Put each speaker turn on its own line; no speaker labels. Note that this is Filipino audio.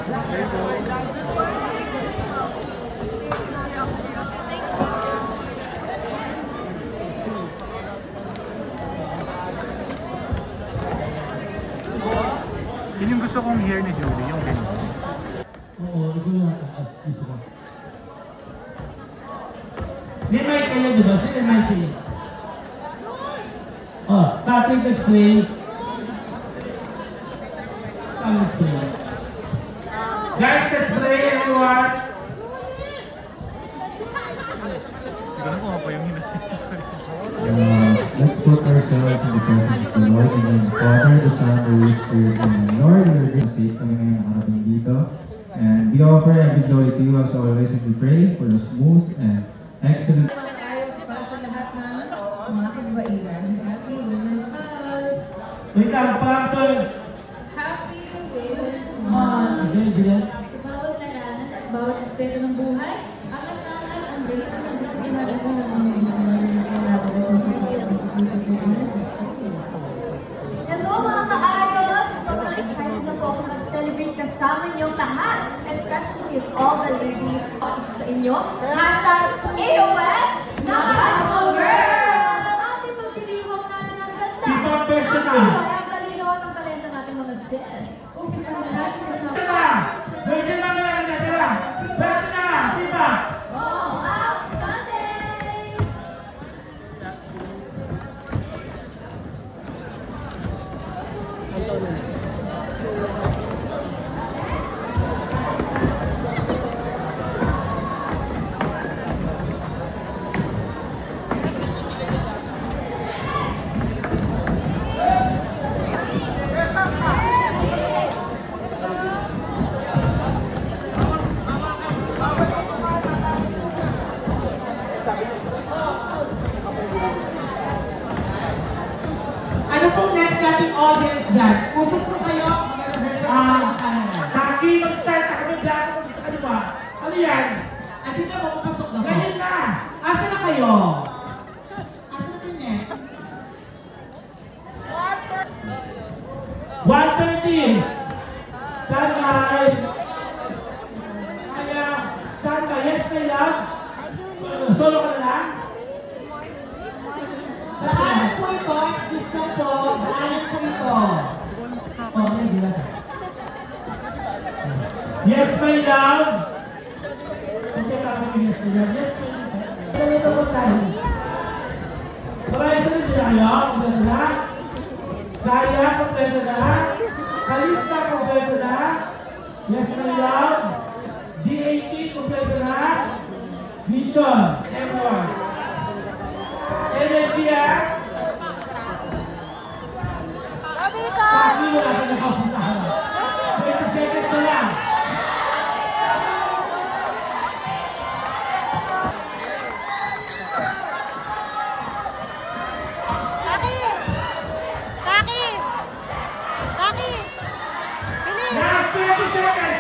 Yun yung gusto kong hair ni Julie, yung ganito.
Oo, ito yung gusto ko. May mic kayo, diba? Sino mic siya? Oh, Patrick, explain. Come explain. Guys, explain everyone.
Siguro kung ako yung
Let's put ourselves in the presence of the Lord and then the Father, the Son, the Holy Spirit, and the Lord. We're going to say kami ngayon nakarating dito. And we offer every glory to you as always, and we pray for the smooth and excellent.
Para sa lahat ng mga kabailan. Happy Women's Month!
Wait lang, Pastor.
Happy Women's
Ah,
Month!
okay.
Sa bawat larangan at bawat aspeto ng buhay, ang atangan ang galit ng disiplina at Hello mga ka-Ayos! Sobrang excited na po ako mag-celebrate kasama niyong lahat, especially with all the ladies. Isa sa inyo, #AOS Nakasmo Girl! Ating magdiliwang natin ang ganda.
Keep on best na.
Ang talino at ang talento natin mga sis. Umpisa na natin kasama.
Pwede ba nga na tira? Pwede na, di ba?
Oh, out Sundays!
Ano pong next nating audience dyan? Pusok po kayo, mag-rehearsal po tayo kanina.
Taki, mag-start ako ng dako sa kaliwa. Ano yan?
At dito mapapasok na po.
Ngayon na!
Asa na kayo? Asa na yung next?
1:30. Sunlight. Kaya, sunlight. Yes, my love. Solo ka na lang?
Daanan po ito, excuse na po. Daanan po ito.
Oh, hindi na. Yes, my love. Okay, kami yes, my love. Yes, my love. Ganito po tayo. Maraming sa nila kayo. Kompleto na. Kaya, kompleto na. Kalista, kompleto na. Yes, my love. G80, kompleto na. Mission, everyone. Energy, Pagi, wala ka nakapusahan. 20 seconds na lang.
Taki! Taki! Taki! Bilis!
Last 20 seconds.